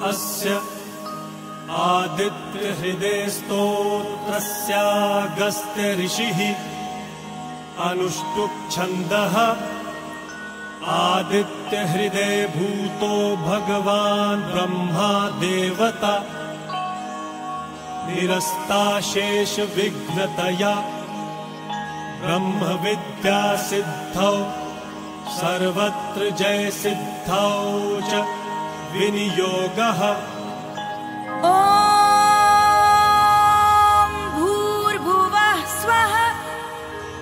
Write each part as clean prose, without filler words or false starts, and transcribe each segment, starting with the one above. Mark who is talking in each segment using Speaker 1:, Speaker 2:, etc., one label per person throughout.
Speaker 1: अस्य आदित्यहृदे स्तोत्रस्यागस्त्य ऋषिः अनुष्टुप् छन्दः आदित्यहृदे भूतो भगवान् ब्रह्मा देवता निरस्ताशेष विघ्नतया ब्रह्मविद्या सिद्धौ सर्वत्र जय सिद्धौ च विनियोगः।
Speaker 2: ॐ भूर्भुवः स्वः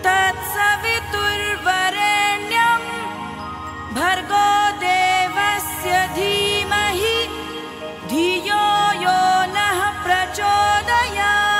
Speaker 2: तत्सवितुर्वरेण्यं भर्गो देवस्य धीमहि धियो यो नः प्रचोदयात्।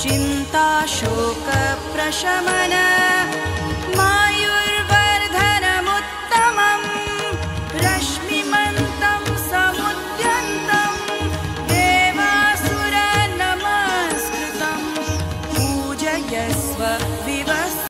Speaker 2: चिन्ता शोक प्रशमन